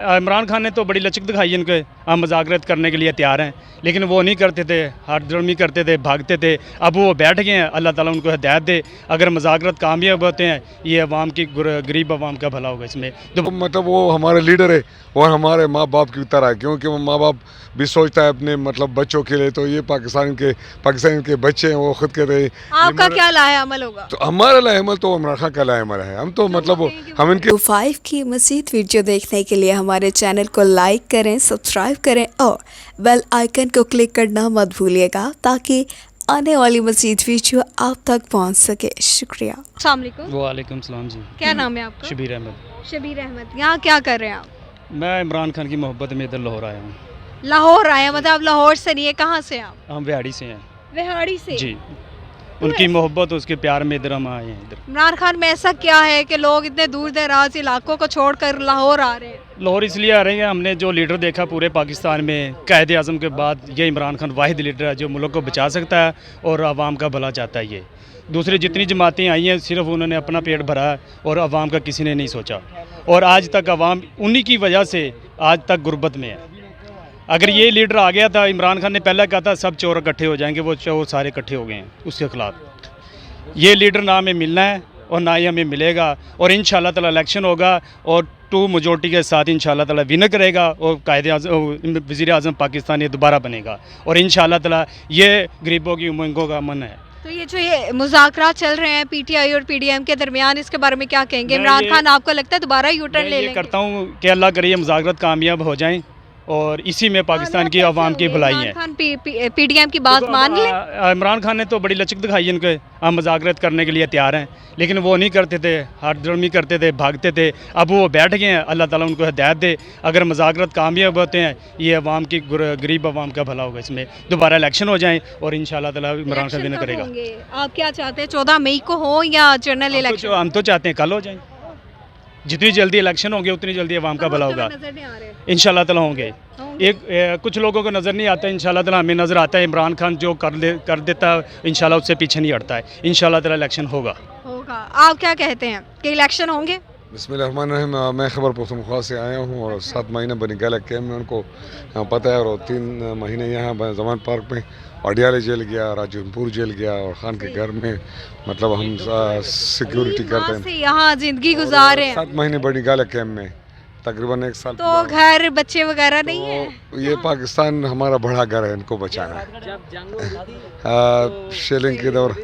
इमरान खान ने तो बड़ी लचक दिखाई इनको, हम मुज़ाकरात करने के लिए तैयार हैं, लेकिन वो नहीं करते थे, हाथ करते थे, भागते थे। अब वो बैठ गए हैं, अल्लाह ताला उनको हिदायत दे। अगर मुज़ाकरात कामयाब होते हैं, ये अवाम की गरीब अवाम का भला होगा इसमें। तो मतलब वो हमारे लीडर है और हमारे माँ बाप की तरह है, क्योंकि वो माँ बाप भी सोचता है अपने मतलब बच्चों के लिए। तो ये पाकिस्तान के बच्चे हैं, वो खुद कहते हैं आपका क्या लाया अमल होगा? तो हमारा लाएमल तो इमरान खान का लाएमल है। हम तो मतलब हम इनके 5 की मज़ीद वीडियो देखने के लिए हमारे चैनल को लाइक करें, सब्सक्राइब करें और बेल आइकन को क्लिक करना मत भूलिएगा ताकि आने वाली मज़ीद वीडियो आप तक पहुंच सके। शुक्रिया। अस्सलाम वालेकुम। वालेकुम सलाम जी। क्या नाम है आपका? शबीर अहमद। शबीर अहमद। यहाँ क्या कर रहे हैं आप? मैं इमरान खान की मोहब्बत में इधर लाहौर आया हूँ। लाहौर आए हैं, मतलब आप लाहौर से नहीं है, कहाँ से हैं आप? हम बिहाड़ी से हैं विहाड़ी से। जी। उनकी मोहब्बत, उसके प्यार में इधर हम आए हैं। इधर इमरान खान में ऐसा क्या है कि लोग इतने दूर दराज इलाकों को छोड़कर लाहौर आ रहे हैं? लाहौर इसलिए आ रहे हैं, हमने जो लीडर देखा पूरे पाकिस्तान में कायदे आज़म के बाद, ये इमरान खान वाहिद लीडर है जो मुल्क को बचा सकता है और आवाम का भला चाहता है। ये दूसरी जितनी जमातें आई हैं सिर्फ उन्होंने अपना पेट भरा है और आवाम का किसी ने नहीं सोचा। और आज तक आवाम उन्हीं की वजह से आज तक गुर्बत में है। अगर ये लीडर आ गया था, इमरान खान ने पहले कहा था सब चोर इकट्ठे हो जाएंगे, वो चोर सारे इकट्ठे हो गए हैं उसके ख़िलाफ़। ये लीडर ना हमें मिलना है और ना ही हमें मिलेगा। और इंशाअल्लाह ताला इलेक्शन होगा और 2 मेजॉरिटी के साथ इंशाअल्लाह ताला विनर करेगा और वज़ीर आज़म पाकिस्तान ये दोबारा बनेगा। और इंशाअल्लाह ताला ये गरीबों की उमंगों का अमन है। तो ये जो ये मुज़ाकरात चल रहे हैं पीटीआई और पीडीएम के दरमियान, इसके बारे में क्या कहेंगे? इमरान खान आपको लगता है दोबारा यू टर्न ले ये लेंगे? करता हूँ कि अल्लाह करे ये मुज़ाकरात कामयाब हो जाएँ और इसी में पाकिस्तान की आवाम की भलाई है। इमरान खान पीडीएम की बात मान ले? इमरान खान ने तो बड़ी लचक दिखाई इनको, हम मुज़ाकरात करने के लिए तैयार हैं, लेकिन वो नहीं करते थे, हाथ करते थे, भागते थे। अब वो बैठ गए हैं, अल्लाह ताला उनको हिदायत दे। अगर मुज़ाकरात कामयाब होते हैं, ये अवाम की गरीब अवाम का भला होगा इसमें। दोबारा इलेक्शन हो जाएँ और इंशाअल्लाह ताला इमरान खान विनर करेगा। आप क्या चाहते हैं, 14 मई को हो या जनरल इलेक्शन? हम तो चाहते हैं कल हो जाएँ। जितनी जल्दी इलेक्शन होंगे उतनी जल्दी आवाम का भला होगा। इंशाअल्लाह ताला होंगे। कुछ लोगों को नज़र नहीं आता, इंशाअल्लाह ताला हमें नज़र आता है। इमरान खान जो कर देता है इंशाअल्लाह उससे पीछे नहीं हटता है। इंशाअल्लाह ताला इलेक्शन होगा। आप क्या कहते हैं कि इलेक्शन होंगे? बिस्मिल्लाहिर्रहमानिर्रहीम। मैं खबर पख्तूनख्वा से आया हूँ और 7 महीने बनी गैलक कैम्प में उनको पता है। और 3 महीने यहाँ जमान पार्क में अडियाले जेल गया, राजनपुर जेल गया और खान के घर में मतलब हम सिक्योरिटी करते हैं। यहाँ जिंदगी गुजार हैं। 7 महीने बड़ी गैलक कैम्प में तकरीबन 1 साल। तो घर बच्चे वगैरह नहीं है? ये पाकिस्तान हमारा बड़ा घर है, इनको बचाना है। शेलिंग के दौर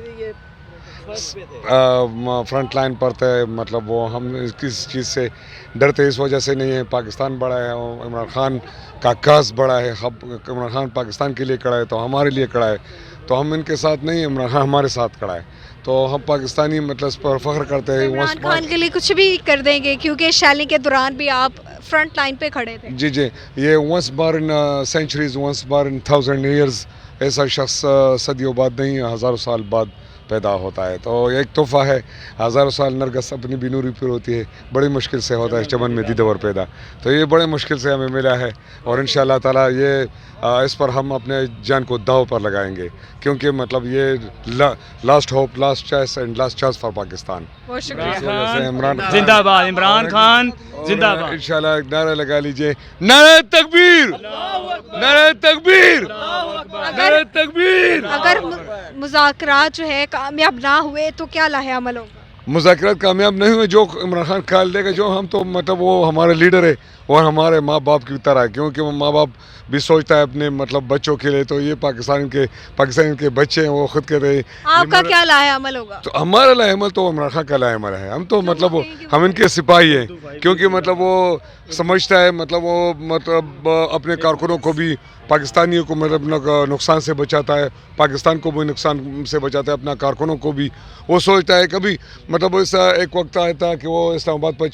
फ्रंट लाइन पर थे, मतलब वो हम किस चीज़ से डरते इस वजह से नहीं है। पाकिस्तान बड़ा है और इमरान खान का काज बड़ा है। इमरान खान पाकिस्तान के लिए खड़ा है तो हमारे लिए खड़ा है, तो हम इनके साथ नहीं, इमरान खान हमारे साथ खड़ा है। तो हम पाकिस्तानी मतलब इस पर फख्र करते हैं। इमरान खान के लिए कुछ भी कर देंगे क्योंकि शेलिंग के दौरान भी आप फ्रंट लाइन पे खड़े थे। जी जी, ये वंस बार इन सेंचुरीज, वंस बार इन 1000 ईयर्स, ऐसा शख्स सदियों बाद नहीं, हज़ारों साल बाद पैदा होता है। तो एक तोहफ़ा है। हज़ारों साल नरगस अपनी बिनूरी पर होती है, बड़ी मुश्किल से होता है चमन में दीदावर पैदा। तो ये बड़े मुश्किल से हमें मिला है और इंशाअल्लाह ताला ये इस पर हम अपने जान को दाव पर लगाएंगे, क्योंकि मतलब ये last hope, last choice and last chance for Pakistan. Imran जिंदाबाद, इमरान खान जिंदाबाद। इंशाअल्लाह नारा लगा लीजिए, नारे तकबीर, नारे तकबीर, नारे तकबीर। अगर मुज़ाकरात जो है कामयाब ना हुए तो क्या लाहे अमल होगा? मुज़ाकरात कामयाब नहीं हुए, जो इमरान खान काल देगा, जो हम तो मतलब वो हमारे लीडर है और हमारे माँ बाप की तरह है, क्योंकि वो माँ बाप भी सोचता है अपने मतलब बच्चों के लिए। तो ये पाकिस्तान के बच्चे हैं, वो खुद कहते हैं आपका क्या लाहे अमल होगा? तो हमारा लाएमल तो इमरान खान का लाएमल है। हम तो मतलब हम इनके सिपाही हैं, क्योंकि मतलब वो समझता है मतलब वो मतलब अपने कारकुनों को भी, पाकिस्तानियों को मतलब नुकसान से बचाता है, पाकिस्तान को भी नुकसान से बचाता है, अपना कारकुनों को भी। वो सोचता है कभी मतलब ऐसा एक वक्त आया था कि वो इस्लामाबाद पर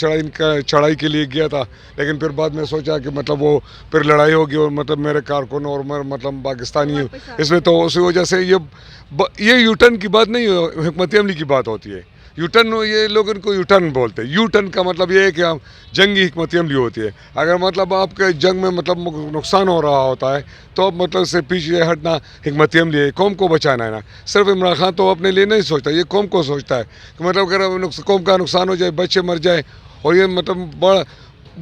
चढ़ाई के लिए गया था, लेकिन फिर बाद में सोचा कि मतलब वो फिर लड़ाई होगी और मतलब मेरे कारकुन और मतलब पाकिस्तानी इसमें, तो उसी वजह से ये यूटर्न की बात नहीं, हिकमत अमली की बात होती है। यूटर्न, ये लोग इनको यूटर्न बोलते हैं। यूटर्न का मतलब ये है कि हम जंगी हिकमत अमली होती है। अगर मतलब आपके जंग में मतलब नुकसान हो रहा होता है तो अब मतलब से पीछे हटना हिकमत अमली है, कौम को बचाना है ना। सिर्फ इमरान खान तो अपने लिए नहीं सोचता, ये कौम को सोचता है कि मतलब अगर कौम का नुकसान हो जाए, बच्चे मर जाए और ये मतलब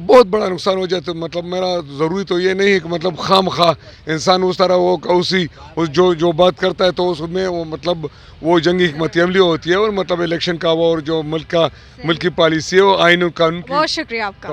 بہت بڑا نقصان ہو جائے. تو مطلب میرا ضروری تو یہ نہیں ہے کہ مطلب خام خواہ انسان اس طرح وہ جو بات کرتا ہے تو اس میں وہ مطلب وہ جنگی حکمت عملی ہوتی ہے, اور مطلب الیکشن کا وہ اور جو ملک کی پالیسی ہے وہ آئین و قانون کی. بہت شکریہ آپ کا.